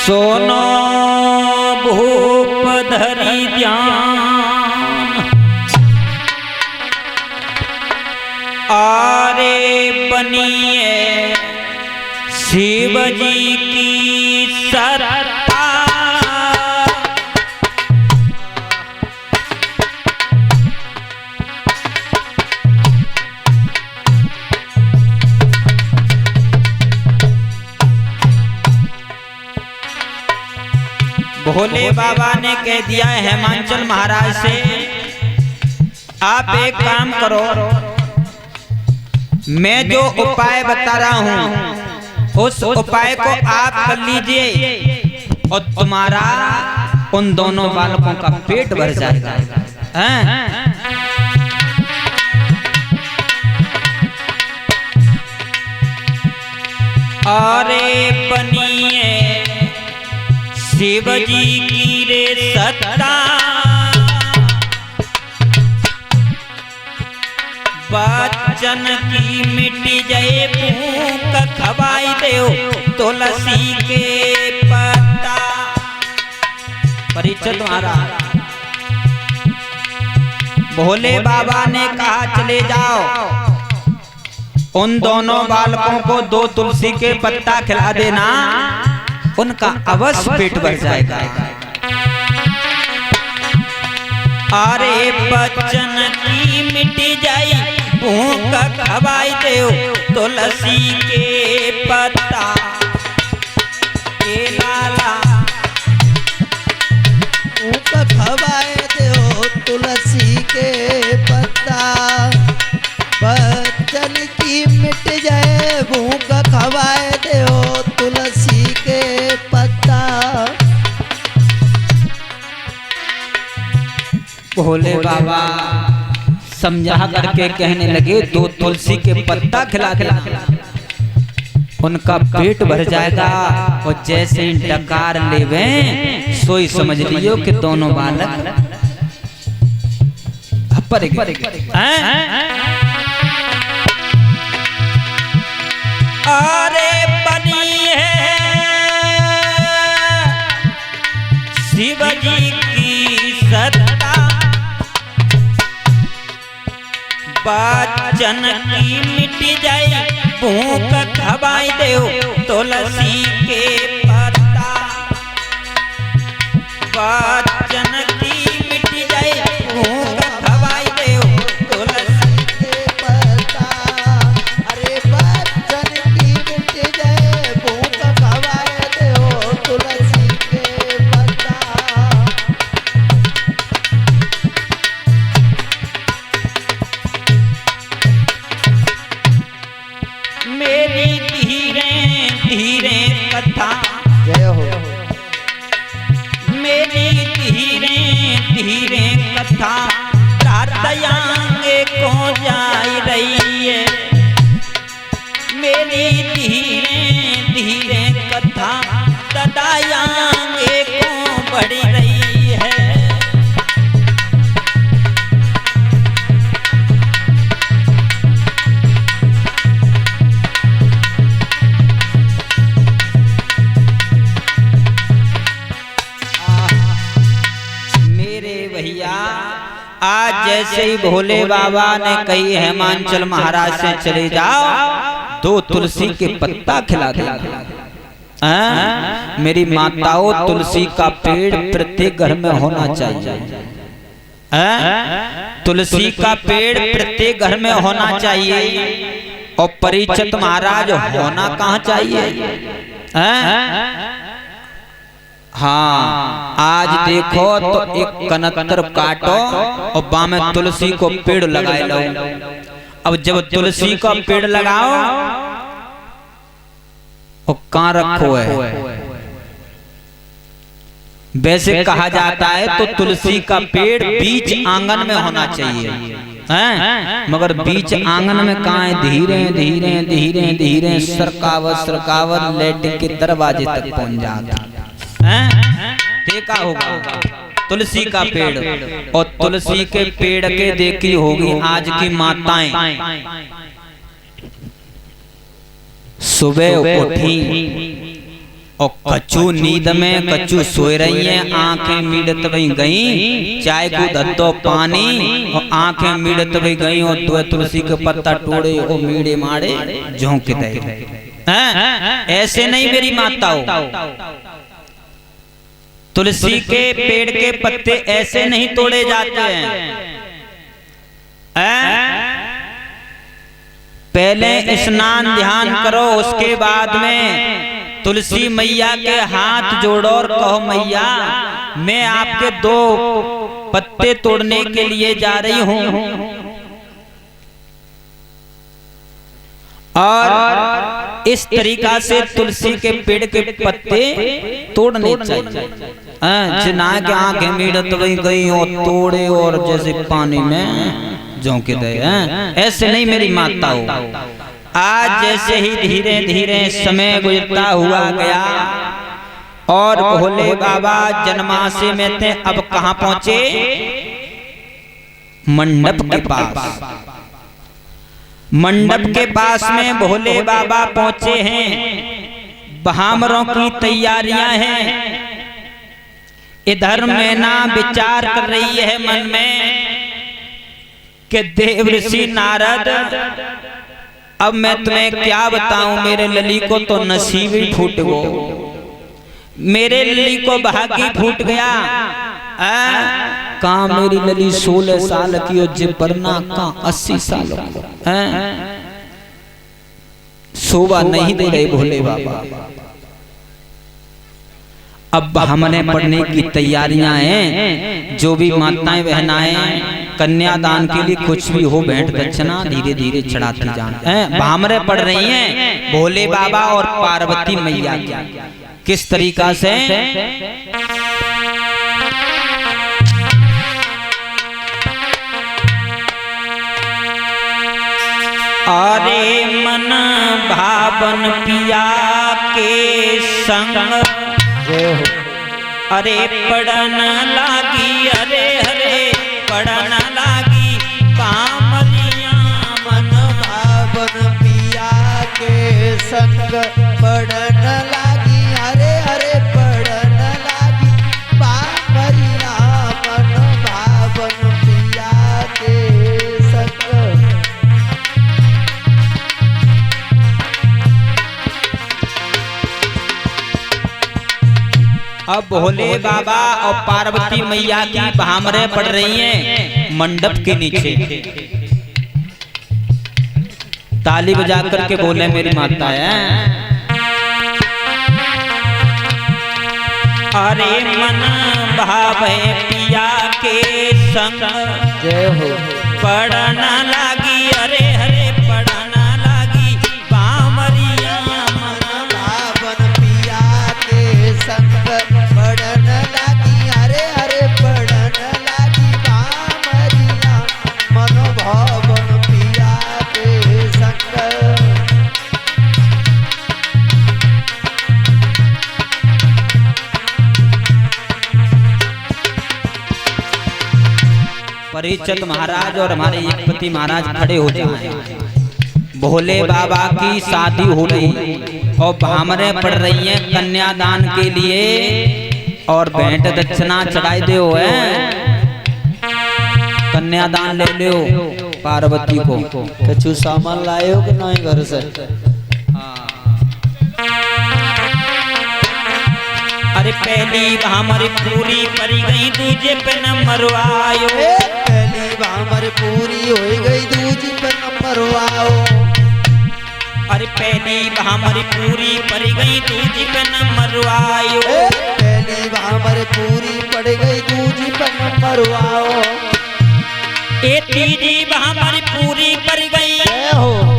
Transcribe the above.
सोनो भूप धरी ध्यान, आरे बनिए शिव जी की सरता। भोले बाबा ने कह दिया है हेमांचल महाराज से, आप एक काम करो, मैं जो उपाय बता रहा हूं उस उपाय को आप कर लीजिए और तुम्हारा उन दोनों बालकों का पेट भर जाएगा। अरे बनिए शिव जी की रे सत्ता, बच्चन की मिट्टी जाए भूख खवाई देओ तुलसी के पत्ता। परिचय तुम्हारा। भोले बाबा ने कहा चले जाओ, उन दोनों बालकों को 2 तुलसी के पत्ता खिला देना, उनका अवश्य पेट भर जाएगा। अरे बच्चन की मिट्टी जाई भूख खवाई देओ तुलसी के पत्ता। ए लाला भूख खवाए देओ तुलसी के पत्ता, बच्चन की मिट जाए भूख खवाए देओ तुलसी के पत्ता। भोले बाबा समझा करके कहने लगे 2 तुलसी के पत्ता खिला खिला उनका पेट भर जाएगा। और जैसे ही डकार लेवे सोई समझ लियो कि दोनों बालक पर अरे बनी है शिव जी की सत्ता, बच्चन की मिट्टी जाए भूख खवाई देओ तुलसी के पत्ता। बच्चन की मिट्टी जाए भूख खवाई देओ तुलसी के पत्ता। अरे बच्चन की मिट जाए भूख खवाए देओ तुलसी के पत्ता। मेरी धीरे धीरे कथा, जय हो। मेरी धीरे धीरे कथा रातयांगे को जाई रही है। मेरी धीरे धीरे कथा तदायांगे को बढ़ी रही है। आज जैसे ही भोले बाबा ने कही हेमांचल महाराज से चले जाओ 2 तुलसी के पत्ता खिला दे। मेरी माताओं, तुलसी का पेड़ प्रत्येक घर में होना चाहिए। तुलसी का पेड़ प्रत्येक घर में होना चाहिए। और परिचित महाराज होना कहाँ चाहिए? हाँ, आज देखो तो एक कनत्तर काटो और बामे तुलसी को पेड़ लगाए लो। अब जब तुलसी का पेड़ लगाओ और कहाँ रखो है? वैसे कहा जाता है तो तुलसी का पेड़ बीच आंगन में होना चाहिए, मगर बीच आंगन में कहाँ है? धीरे धीरे धीरे धीरे सरकावत सरकावत लेट के दरवाजे तक पहुंच जाता। देखा होगा तुलसी का पेड़। और तुलसी के पेड़ के देखी होगी आज की माताएं, सुबह उठी और कच्चू नींद में कच्चू सोए रही है, आंखें मीड़त वही गई, चाय को धत्तो पानी और आंखें मीड़त वही गई और दो तुलसी के पत्ता टोड़े और मीड़े मारे झोंक दे। ऐसे नहीं मेरी माताओं, तुलसी के पेड़ के पत्ते ऐसे नहीं तोड़े जाते हैं। पहले स्नान ध्यान करो, उसके बाद में तुलसी मैया के हाथ जोड़ो और कहो मैया मैं आपके 2 पत्ते तोड़ने के लिए जा रही हूं, और इस तरीका से तुलसी के पेड़ के पत्ते तोड़ने चाहिए। जिना के आंखें मीड़त वही गई और तोड़े और जैसे पानी में झोंके दे। ऐसे नहीं मेरी माताओं। आज जैसे ही धीरे धीरे समय गुजरता हुआ गया और भोले बाबा जन्माष्टमी में थे, अब कहां पहुंचे? मंडप के पास। मंडप के पास में भोले बाबा पहुंचे हैं। भामरों की तैयारियां हैं। इधर मैना विचार कर रही है मन में कि देव ऋषि नारद, अब मैं तुम्हें क्या बताऊं, मेरे लली को तो नसीब ही फूट गो, मेरे लली को भागी फूट गया। कहाँ मेरी लली 16 साल की और जिपरना कहाँ 80 साल शोभा नहीं दे रहे भोले बाबा। अब हमने पढ़ने की तैयारियां हैं। जो भी माताएं बहनाएं कन्यादान के लिए कुछ भी हो भेंट दक्षिणा धीरे धीरे चढ़ाती जाएं। भामरे पढ़ रही हैं भोले बाबा और पार्वती मैया की। किस तरीका से? अरे मन भावन पिया के संग, अरे पढ़न लागी, अरे हरे पढ़न लागी पामरिया। मन भावन पिया के संग पढ़न लागी, अरे हरे पढ़न लागी पामरिया। मन भावन पिया के संग। अब भोले बाबा और पार्वती मैया की भामरे पड़ रही हैं मंडप के नीचे। ताली बजा करके बोले मेरी माता है, अरे मन भावे पिया के संग, जय हो। पढ़ना लागी, अरे हरे पढ़ना लागी पामरिया। मन भावन पिया के संग पढ़न लागी, अरे हरे पढ़न लागी पामरिया। मन भावन पिया के संग। परिचित महाराज और हमारे एकपति महाराज खड़े हो जाएं। भोले बाबा की शादी हो रही और भामरे पड़ रही हैं कन्यादान के लिए और भेंट दक्षिणा चढ़ाई दे हो कन्यादान ले लो पार्वती को। कछु सामान लाए हो कि नहीं घर से? अरे पहली भामर पूरी परी गई, दूजे पे नंबर आयो। पहली भामर पूरी हो गई, दूजी पे नंबर आओ। अरे पहली भामर पूरी परी गई, दूजी पे नंबर आयो। पहली भामर पूरी पड़ गई, दूजी पे नंबर आओ। ए तीजी भामर पूरी पड़ गई, हो